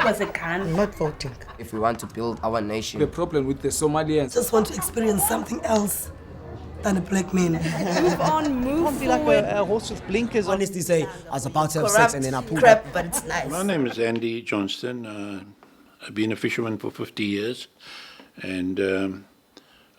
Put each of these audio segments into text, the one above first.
was a gun. I'm not voting. If we want to build our nation. The problem with the Somalians. Just want to experience something else than a black man. Move on, move Can't be like a horse with blinkers on. Honestly say, I was about to have sex and then I pulled crap, up. but it's nice. My name is Andy Johnston. I've been a fisherman for 50 years, and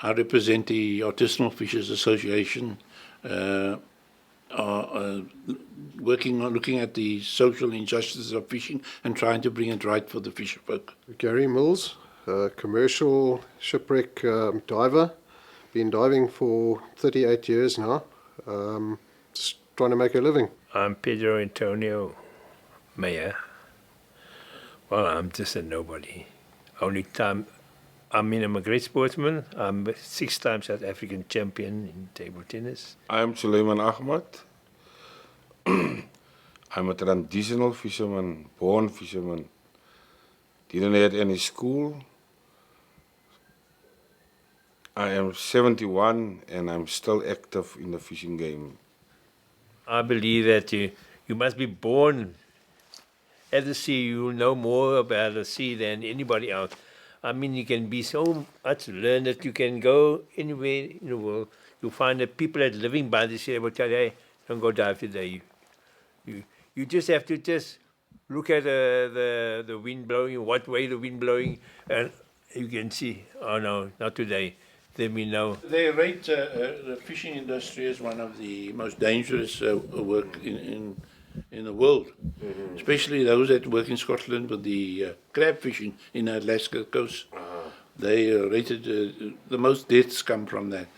I represent the Artisanal Fishers Association, working on looking at the social injustices of fishing and trying to bring it right for the fisherfolk. Gary Mills, commercial shipwreck diver. Been diving for 38 years now. Just trying to make a living. I'm Pedro Antonio Mayer. Well, I'm just a nobody. Only time I'm a great sportsman. I'm a 6-time South African champion in table tennis. I'm Suleiman Ahmad. I'm a traditional fisherman, born fisherman. Didn't have any school. I am 71 and I'm still active in the fishing game. I believe that you must be born at the sea. You will know more about the sea than anybody else. I mean, you can be so much learned that you can go anywhere in the world. You'll find that people that are living by the sea will tell you, hey, don't go dive today. You just have to just look at the wind blowing, what way the wind blowing, and you can see, oh no, not today. Then we know. They rate the fishing industry as one of the most dangerous work in the world, especially those that work in Scotland with the crab fishing in the Alaska coast. They rated the most deaths come from that.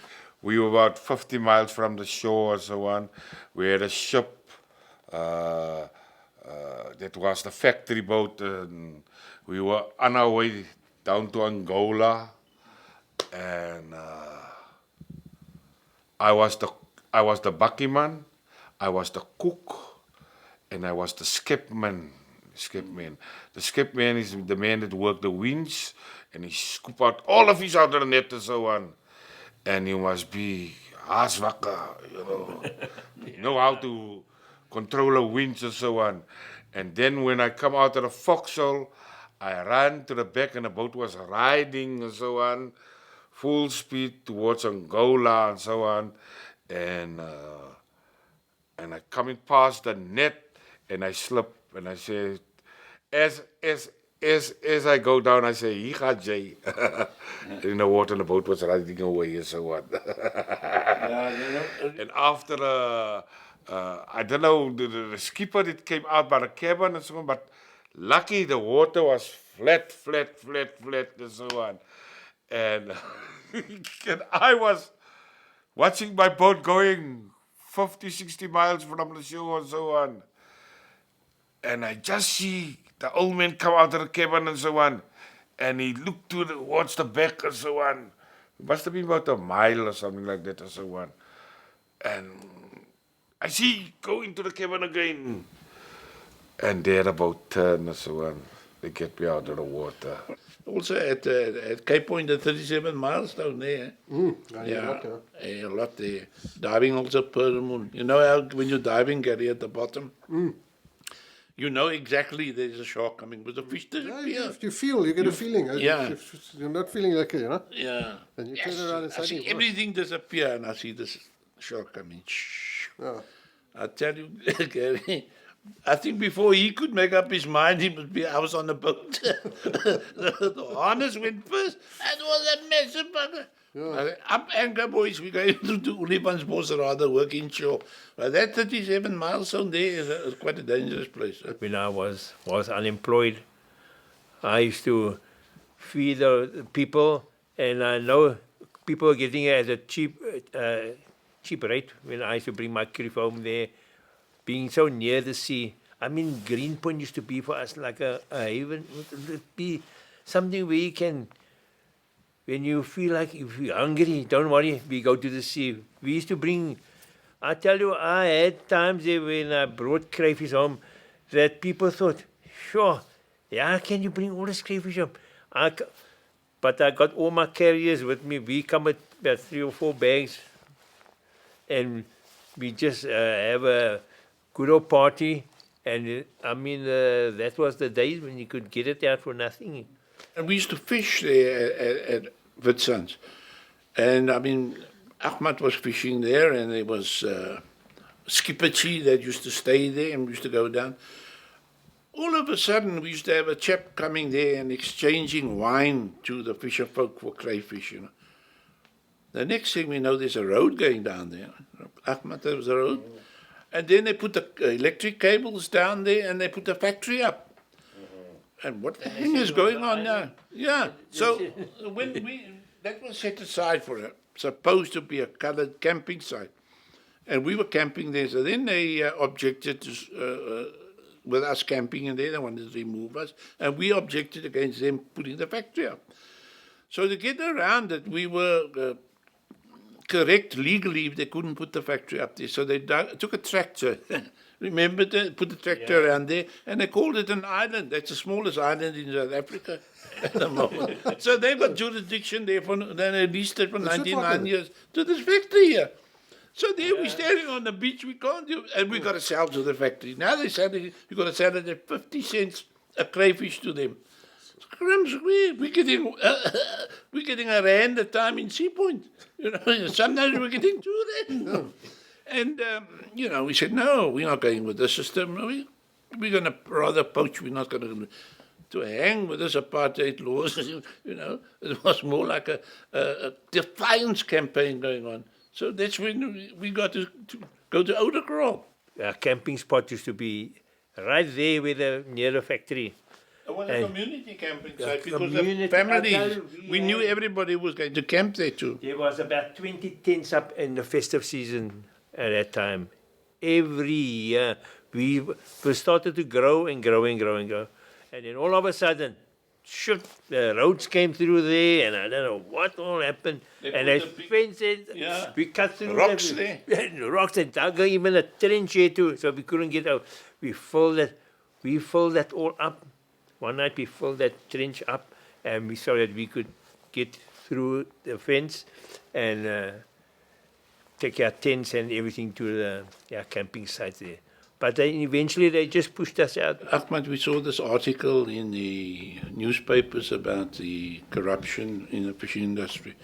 We were about 50 miles from the shore and so on. We had a ship that was the factory boat. And we were on our way down to Angola. And I was the buckyman, I was the cook, and I was the skipman. The skipman is the man that worked the winch, and he scoop out all the fish out of the net and so on. And you must be haaswakker, you know how to control a winch and so on. And then when I come out of the forecastle, I ran to the back and the boat was riding and so on. Full speed towards Angola and so on, and I coming past the net, and I slip, and I say, as I go down, I say, "Hier gaat Jay," in the water, and the boat was riding away and so on. And after I don't know the skipper that came out by the cabin and so on, but lucky the water was flat and so on. And I was watching my boat going 50, 60 miles from the shore and so on. And I just see the old man come out of the cabin and so on. And he looked towards the back and so on. It must have been about a mile or something like that and so on. And I see go into the cabin again. And there about turn and so on. They get me out of the water. Also at Cape Point at 37 miles down there. Yeah. A lot there. Diving also per the moon. You know how when you're diving, Gary, at the bottom, you know exactly there's a shark coming, but the fish disappear. You get a feeling. Yeah. You're not feeling okay, Yeah. And you turn around and I see everything disappear, and I see this shark coming. Yeah. I tell you, Gary, I think before he could make up his mind, I was on the boat. The harness went first. That was a massive bugger. I said, up anchor, boys. We're going to do Olifantsbos rather work inshore. But that 37 miles down there is quite a dangerous place. When I was unemployed, I used to feed the people, and I know people were getting it at a cheap rate when I used to bring my crew home there. Being so near the sea, I mean, Greenpoint used to be for us like a haven. It would be something where you can, when you feel like if you're hungry, don't worry, we go to the sea. We used to bring, I tell you, I had times there when I brought crayfish home that people thought, sure, yeah, can you bring all this crayfish home? But I got all my carriers with me. We come with about 3 or 4 bags, and we just have a good old party, And I mean, that was the days when you could get it out for nothing. And we used to fish there at Witsands. And I mean, Ahmad was fishing there, and there was Skipperchi that used to stay there and we used to go down. All of a sudden, we used to have a chap coming there and exchanging wine to the fisher folk for crayfish, you know. The next thing we know, there's a road going down there. Ahmad, there was a road. And then they put the electric cables down there and they put the factory up. And what the hell is going on now? Yeah. So that was set aside for supposed to be a coloured camping site. And we were camping there. So then they objected to, with us camping in there. They wanted to remove us. And we objected against them putting the factory up. So to get around it, we were correct legally if they couldn't put the factory up there. So they took a tractor. Remember, they put the tractor around there, and they called it an island. That's the smallest island in South Africa at the moment. So they've got jurisdiction there for, then they leased it for 99 years to this factory here. So there we're standing on the beach, we can't do, and we got to sell to the factory. Now they're selling, we got to sell it at 50 cents a crayfish to them. Crumbs, we're getting a rand a time in Sea Point. You know, sometimes we're getting 2 rand. And, you know, we said, no, we're not going with the system. We're going to rather poach. We're not going to hang with this apartheid laws. You know, it was more like a defiance campaign going on. So that's when we got to go to Ouderkraal. Our camping spot used to be right there near the factory. It was a community camping site because the families, we knew everybody was going to camp there too. There was about 20 tents up in the festive season at that time. Every year we started to grow and grow and grow and grow. And then all of a sudden, the roads came through there, and I don't know what all happened. And they fenced it. Yeah. We cut through Rocks there. Rocks, and dug even a trench here too, so we couldn't get out. We filled that all up. One night we filled that trench up, and we saw that we could get through the fence and take our tents and everything to our camping site there. But then eventually they just pushed us out. Ahmad, we saw this article in the newspapers about the corruption in the fishing industry.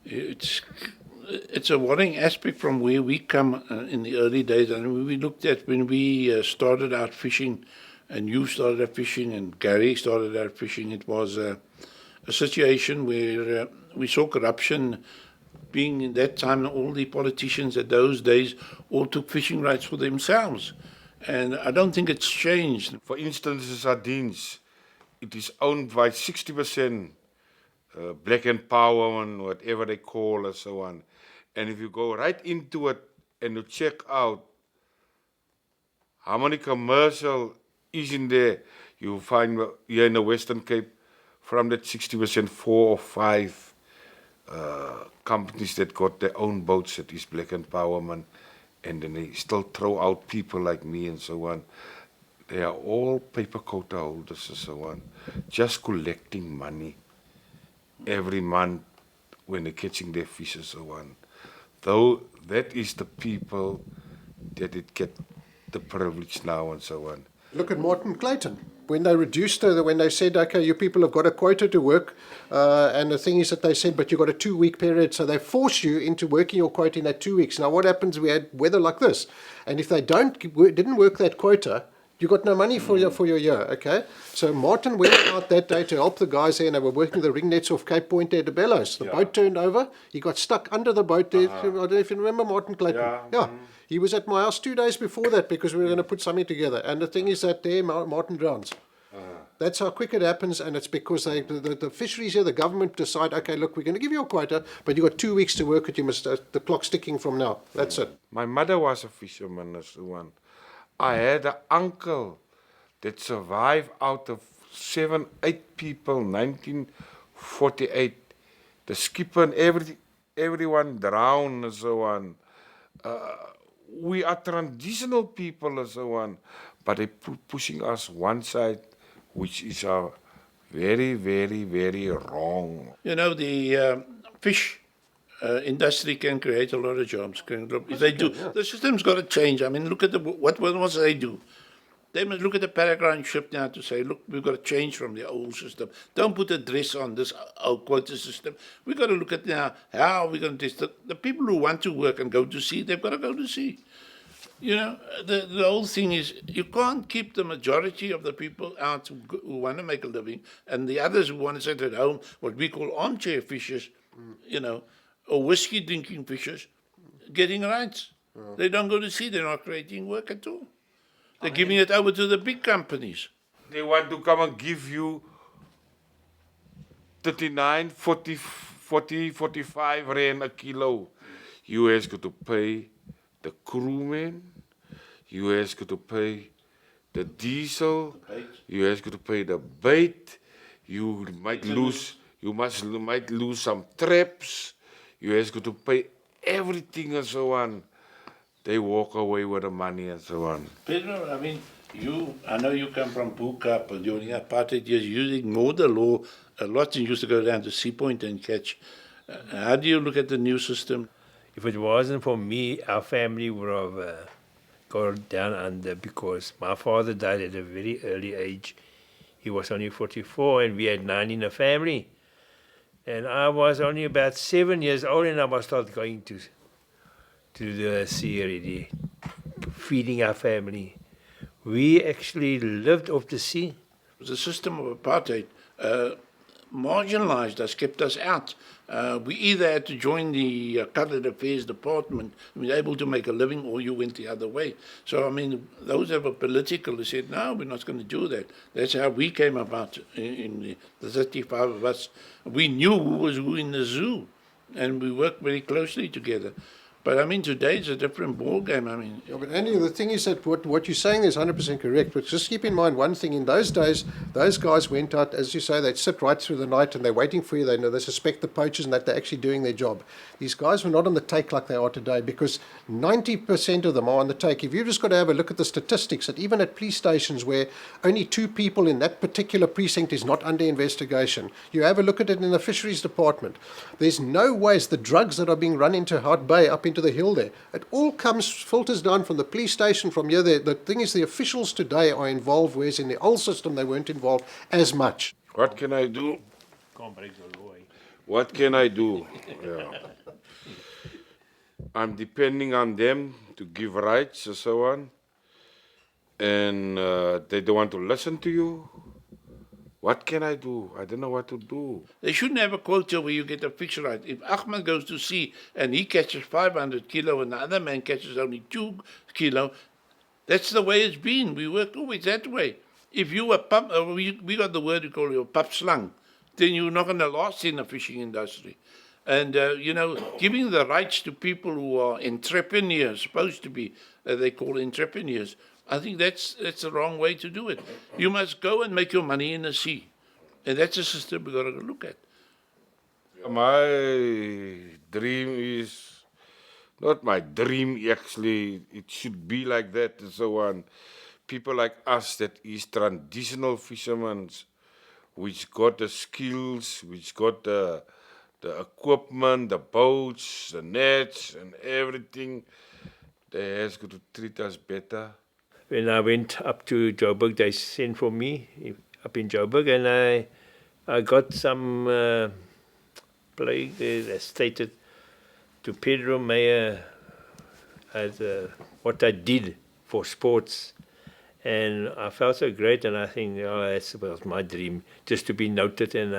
It's a worrying aspect from where we come in the early days. And we looked at when we started out fishing, and you started out fishing, and Gary started out fishing, it was a situation where we saw corruption being in that time. All the politicians at those days all took fishing rights for themselves. And I don't think it's changed. For instance, the sardines, it is owned by 60% Black and Power and whatever they call and so on. And if you go right into it and you check out how many commercial is in there, you find here in the Western Cape, from that 60%, 4 or 5 companies that got their own boats at this Black and Power, man, and then they still throw out people like me and so on. They are all paper quota holders and so on, just collecting money every month when they're catching their fish and so on. Though that is the people that it get the privilege now and so on. Look at Martin Clayton. When they reduced, when they said, okay, you people have got a quota to work, and the thing is that they said, but you've got a 2-week period, so they force you into working your quota in that 2 weeks. Now, what happens? We had weather like this, and if they didn't work that quota, you got no money for your year, okay? So Martin went out that day to help the guys there, and they were working the ring nets off Cape Point there to Bellows. The boat turned over. He got stuck under the boat there. I don't know if you remember Martin Clayton. Yeah. He was at my house 2 days before that because we were going to put something together. And the thing is that there, Martin drowns. That's how quick it happens, and it's because the fisheries here, the government decide, okay, look, we're going to give you a quota, but you've got 2 weeks to work it. You must, the clock's ticking from now. That's it. My mother was a fisherman as one. I had an uncle that survived out of 7, 8 people, 1948. The skipper and everyone drowned and so on. We are traditional people and so on, but they're pushing us one side, which is very, very, very wrong. You know, the fish industry can create a lot of jobs. If they do, the system's got to change. I mean, look at what they do. They must look at the paragraph shift now to say, look, we've got to change from the old system. Don't put a dress on this old quota system. We've got to look at now how we're going to test the people who want to work and go to sea, they've got to go to sea. You know, the whole thing is you can't keep the majority of the people out who want to make a living and the others who want to sit at home, what we call armchair fishers, you know, or whiskey drinking fishers, getting rights. They don't go to sea, they're not creating work at all. They're giving it over to the big companies. They want to come and give you 39, 40, 45 rand a kilo. You has got to pay the crewmen, you has got to pay the diesel, you has got to pay the bait, you might lose some traps, you has got to pay everything and so on. They walk away with the money and so on. Pedro, I mean, I know you come from Buka, but during apartheid years, you ignored the law a lot and you used to go down to Sea Point and catch. How do you look at the new system? If it wasn't for me, our family would have gone down under because my father died at a very early age. He was only 44 and we had 9 in the family. And I was only about 7 years old and I was start going to the sea already, feeding our family. We actually lived off the sea. The system of apartheid marginalized us, kept us out. We either had to join the Current Affairs Department, we were able to make a living, or you went the other way. So, I mean, those that were political, they said, no, we're not going to do that. That's how we came about in the 35 of us. We knew who was who in the zoo, and we worked very closely together. But I mean, today it's a different ball game. I mean, Yeah, but Andy, the thing is that what you're saying is 100% correct. But just keep in mind one thing: in those days, those guys went out, as you say, they'd sit right through the night and they're waiting for you. They know they suspect the poachers and that they're actually doing their job. These guys were not on the take like they are today because 90% of them are on the take. If you've just got to have a look at the statistics, that even at police stations where only 2 people in that particular precinct is not under investigation, you have a look at it in the fisheries department. There's no ways the drugs that are being run into Hart Bay up into the hill there, it all filters down from the police station from here there. The thing is, the officials today are involved, whereas in the old system they weren't involved as much. What can I do? Can't break the law. What can I do? Yeah. I'm depending on them to give rights and so on. And they don't want to listen to you. What can I do? I don't know what to do. they shouldn't have a quota where you get a fixed right. If Ahmed goes to sea and he catches 500 kilo and the other man catches only 2 kilo, that's the way it's been. We work always that way. If you were we got the word we call you a pup slung, then you're not going to last in the fishing industry. And, you know, giving the rights to people who are entrepreneurs, supposed to be, they call entrepreneurs, I think that's the wrong way to do it. You must go and make your money in the sea. And that's a system we've got to look at. My dream is not my dream, actually. It should be like that and so on. People like us that is traditional fishermen, which got the skills, which got the equipment, the boats, the nets and everything, they has got to treat us better. When I went up to Joburg, they sent for me up in Joburg, and I got some play that stated to Pedro Meyer as what I did for sports. And I felt so great, and I think, oh, that was my dream, just to be noted, and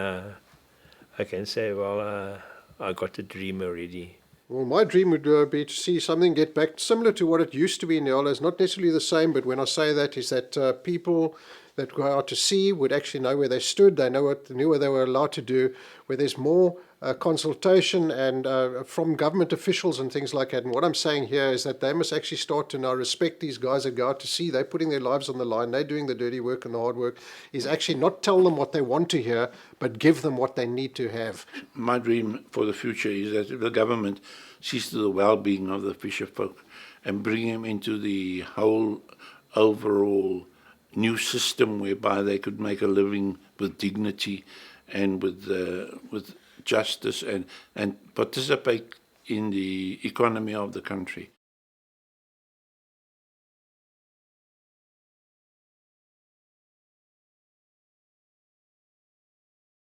I can say, well, I got the dream already. Well, my dream would be to see something get back similar to what it used to be in the old days. Not necessarily the same, but when I say that is that people that go out to sea would actually know where they stood. They knew what they were allowed to do, where there's more consultation and from government officials and things like that. And what I'm saying here is that they must actually start to now respect these guys that go out to sea. They're putting their lives on the line. They're doing the dirty work and the hard work. Is actually not tell them what they want to hear, but give them what they need to have. My dream for the future is that the government sees to the well-being of the fisher folk and bring them into the whole overall new system whereby they could make a living with dignity and with justice and participate in the economy of the country.